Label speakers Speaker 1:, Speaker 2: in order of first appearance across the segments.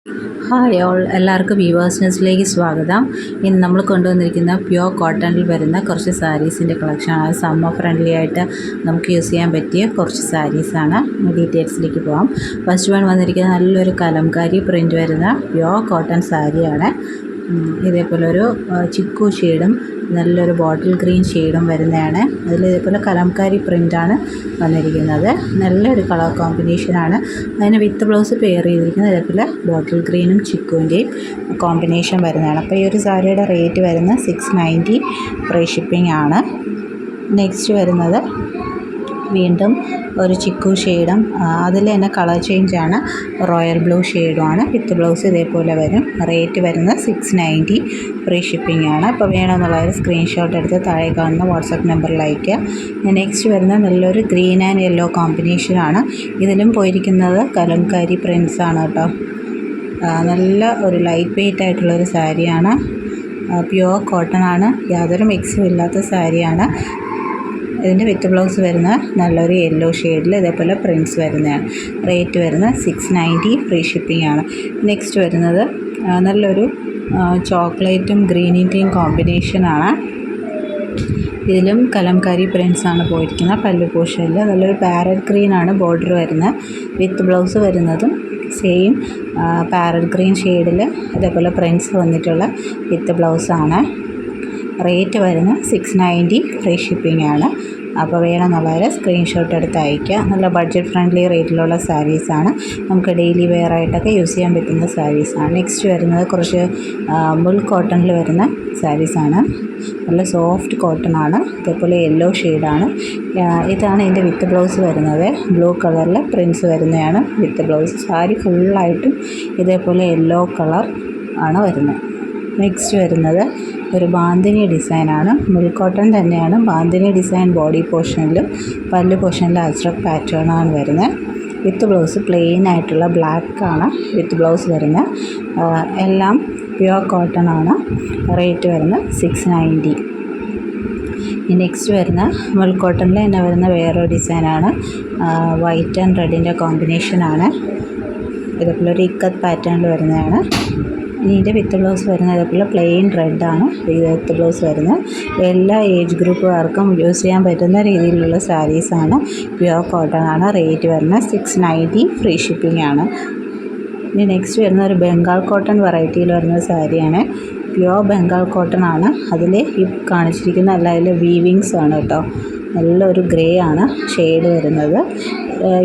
Speaker 1: Hi all, എല്ലാവർക്കും viewers ന്യൂസിലേക്ക് സ്വാഗതം. ഇന്ന് നമ്മൾ കൊണ്ടുവന്നിരിക്കുന്ന പ്യുവർ കോട്ടണിൽ വരുന്ന കുറച്ച് സാരീസിൻ്റെ കളക്ഷനാണ്. സമ്മർ ഫ്രണ്ട്ലി ആയിട്ട് നമുക്ക് യൂസ് ചെയ്യാൻ പറ്റിയ കുറച്ച് സാരീസാണ്. ഡീറ്റെയിൽസിലേക്ക് പോകാം. ഫസ്റ്റ് വൺ വന്നിരിക്കുന്നത് നല്ലൊരു കലംകാരി പ്രിൻ്റ് വരുന്ന പ്യുവർ കോട്ടൺ സാരിയാണ്. ഇതേപോലെ ഒരു ചിക്കു ഷെയ്ഡും നല്ലൊരു ബോട്ടിൽ ഗ്രീൻ ഷെയ്ഡും വരുന്നതാണ്. അതിൽ ഇതേപോലെ കലംകാരി പ്രിൻ്റാണ് വന്നിരിക്കുന്നത്. നല്ലൊരു കളർ കോമ്പിനേഷനാണ്. അതിന് വിത്ത് ബ്ലൗസ് പെയർ ചെയ്തിരിക്കുന്നത് ഇതേപോലെ ബോട്ടിൽ ഗ്രീനും ചിക്കുവിൻ്റെയും കോമ്പിനേഷൻ വരുന്നതാണ്. അപ്പോൾ ഈ ഒരു സാരിയുടെ റേറ്റ് വരുന്നത് 690 ഫ്രീ ഷിപ്പിംഗ് ആണ്. നെക്സ്റ്റ് വരുന്നത് വീണ്ടും ഒരു ചിക്കു ഷെയ്ഡും അതിൽ തന്നെ കളർ ചേഞ്ചാണ്, റോയൽ ബ്ലൂ ഷെയ്ഡുമാണ്. വിത്ത് ബ്ലൗസ് ഇതേപോലെ വരും. റേറ്റ് വരുന്നത് 690 ഫ്രീ ഷിപ്പിംഗ് ആണ്. അപ്പോൾ വേണമെന്നുള്ളവർ സ്ക്രീൻഷോട്ട് എടുത്ത് താഴെ കാണുന്ന വാട്സപ്പ് നമ്പറിൽ അയയ്ക്കുക. നെക്സ്റ്റ് വരുന്നത് നല്ലൊരു ഗ്രീൻ ആൻഡ് യെല്ലോ കോമ്പിനേഷനാണ്. ഇതിലും പോയിരിക്കുന്നത് കലംകാരി പ്രിൻസ് ആണ് കേട്ടോ. നല്ല ഒരു ലൈറ്റ് വെയ്റ്റ് ആയിട്ടുള്ളൊരു സാരിയാണ്. പ്യുവർ കോട്ടൺ ആണ്, യാതൊരു മിക്സും ഇല്ലാത്ത സാരിയാണ്. ഇതിൻ്റെ വിത്ത് ബ്ലൗസ് വരുന്നത് നല്ലൊരു യെല്ലോ ഷെയ്ഡിൽ ഇതേപോലെ പ്രിൻസ് വരുന്നതാണ്. റേറ്റ് വരുന്നത് 690 ഫ്രീ ഷിപ്പിംഗ് ആണ്. നെക്സ്റ്റ് വരുന്നത് നല്ലൊരു ചോക്ലേറ്റും ഗ്രീനിൻ്റെയും കോമ്പിനേഷനാണ്. ഇതിലും കലംകാരി പ്രിൻസാണ് പോയിരിക്കുന്നത്. പല്ലു പോർഷനിൽ നല്ലൊരു പാരറ്റ് ഗ്രീനാണ് ബോർഡർ വരുന്നത്. വിത്ത് ബ്ലൗസ് വരുന്നതും സെയിം പാരറ്റ് ഗ്രീൻ ഷെയ്ഡിൽ ഇതേപോലെ പ്രിൻസ് വന്നിട്ടുള്ള വിത്ത് ബ്ലൗസാണ്. റേറ്റ് വരുന്നത് 690 ഫ്രീ ഷിപ്പിംഗ് ആണ്. അപ്പോൾ വേണമെന്നുള്ളവർ സ്ക്രീൻഷോട്ട് എടുത്ത് അയയ്ക്കുക. നല്ല ബഡ്ജറ്റ് ഫ്രണ്ട്ലി റേറ്റിലുള്ള സാരീസാണ്. നമുക്ക് ഡെയിലി വെയർ ആയിട്ടൊക്കെ യൂസ് ചെയ്യാൻ പറ്റുന്ന സാരീസാണ്. നെക്സ്റ്റ് വരുന്നത് കുറച്ച് ബുൾ കോട്ടണിൽ വരുന്ന സാരീസാണ്. നല്ല സോഫ്റ്റ് കോട്ടൺ ആണ്. ഇതേപോലെ യെല്ലോ ഷെയ്ഡാണ്. ഇതാണ് ഇതിൻ്റെ വിത്ത് ബ്ലൗസ് വരുന്നത്. ബ്ലൂ കളറിൽ പ്രിൻസ് വരുന്നതാണ് വിത്ത് ബ്ലൗസ്. സാരി ഫുള്ളായിട്ടും ഇതേപോലെ യെല്ലോ കളർ ആണ് വരുന്നത്. നെക്സ്റ്റ് വരുന്നത് ഒരു ബാന്തിനി ഡിസൈനാണ്. മിൽക്ക് കോട്ടൺ തന്നെയാണ്. ബാന്തിനി ഡിസൈൻ ബോഡി പോർഷനിലും പല്ല് പോർഷനിലും അജ്രക് പാറ്റേണാണ് വരുന്നത്. വിത്ത് ബ്ലൗസ് പ്ലെയിൻ ആയിട്ടുള്ള ബ്ലാക്കാണ് വിത്ത് ബ്ലൗസ് വരുന്നത്. എല്ലാം പ്യുവർ കോട്ടൺ ആണ്. റേറ്റ് വരുന്നത് 690. നെക്സ്റ്റ് വരുന്ന മിൽക്ക് കോട്ടണിൽ തന്നെ വരുന്ന വേറൊരു ഡിസൈനാണ്. വൈറ്റ് ആൻഡ് റെഡിൻ്റെ കോമ്പിനേഷനാണ്. ഇതേപോലെ ഒരു ഇക്കത്ത് പാറ്റേണിൽ വരുന്നതാണ്. ഇതിൻ്റെ വിത്ത് ബ്ലൗസ് വരുന്നത് ഇതേപോലെ പ്ലെയിൻ റെഡാണ് വിത്ത് ബ്ലൗസ് വരുന്നത്. എല്ലാ ഏജ് ഗ്രൂപ്പുകാർക്കും യൂസ് ചെയ്യാൻ പറ്റുന്ന രീതിയിലുള്ള സാരീസാണ്. പ്യുവർ കോട്ടൺ ആണ്. റേറ്റ് വരുന്നത് 690 ഫ്രീ ഷിപ്പിംഗ് ആണ്. ഇനി നെക്സ്റ്റ് വരുന്ന ഒരു ബംഗാൾ കോട്ടൺ വെറൈറ്റിയിൽ വരുന്ന സാരിയാണ്. പ്യുവർ ബംഗാൾ കോട്ടൺ ആണ്. അതിൽ ഈ കാണിച്ചിരിക്കുന്ന അതിൽ വീവിങ്സ് ആണ് കേട്ടോ. നല്ലൊരു ഗ്രേ ആണ് ഷെയ്ഡ് വരുന്നത്.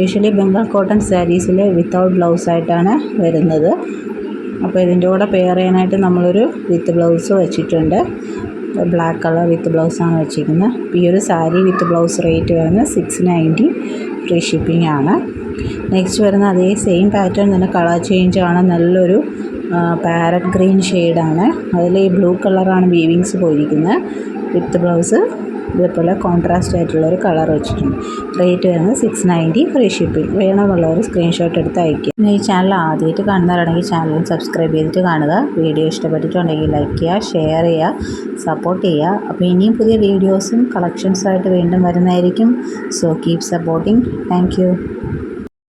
Speaker 1: യൂഷ്വലി ബംഗാൾ കോട്ടൺ സാരീസിൽ വിത്തൗട്ട് ബ്ലൗസായിട്ടാണ് വരുന്നത്. അപ്പോൾ ഇതിൻ്റെ കൂടെ പെയർ ചെയ്യാനായിട്ട് നമ്മളൊരു വിത്ത് ബ്ലൗസ് വെച്ചിട്ടുണ്ട്. ബ്ലാക്ക് കളർ വിത്ത് ബ്ലൗസാണ് വെച്ചിരിക്കുന്നത്. ഈ ഒരു സാരി വിത്ത് ബ്ലൗസ് റേറ്റ് വരുന്നത് 690 ഫ്രീ ഷിപ്പിംഗ് ആണ്. നെക്സ്റ്റ് വരുന്ന അതേ സെയിം പാറ്റേൺ തന്നെ കളർ ചേഞ്ചാണ്. നല്ലൊരു പാരറ്റ് ഗ്രീൻ ഷെയ്ഡാണ്. അതിൽ ഈ ബ്ലൂ കളറാണ് വീവിങ്സ് പോയിരിക്കുന്നത്. വിത്ത് ബ്ലൗസ് ഇതേപോലെ കോൺട്രാസ്റ്റ് ആയിട്ടുള്ളൊരു കളർ വെച്ചിട്ടുണ്ട്. റേറ്റ് വരുന്നത് 690 ഫ്രീ ഷിപ്പിംഗ്. വേണമെന്നുള്ളവർ സ്ക്രീൻഷോട്ട് എടുത്ത് അയയ്ക്കുക. ഈ ചാനൽ ആദ്യമായിട്ട് കാണുന്നവരാണെങ്കിൽ ചാനൽ സബ്സ്ക്രൈബ് ചെയ്തിട്ട് കാണുക. വീഡിയോ ഇഷ്ടപ്പെട്ടിട്ടുണ്ടെങ്കിൽ ലൈക്ക് ചെയ്യുക, ഷെയർ ചെയ്യുക, സപ്പോർട്ട് ചെയ്യുക. അപ്പോൾ ഇനിയും പുതിയ വീഡിയോസും കളക്ഷൻസായിട്ട് വീണ്ടും വരുന്നതായിരിക്കും. So keep supporting. Thank you.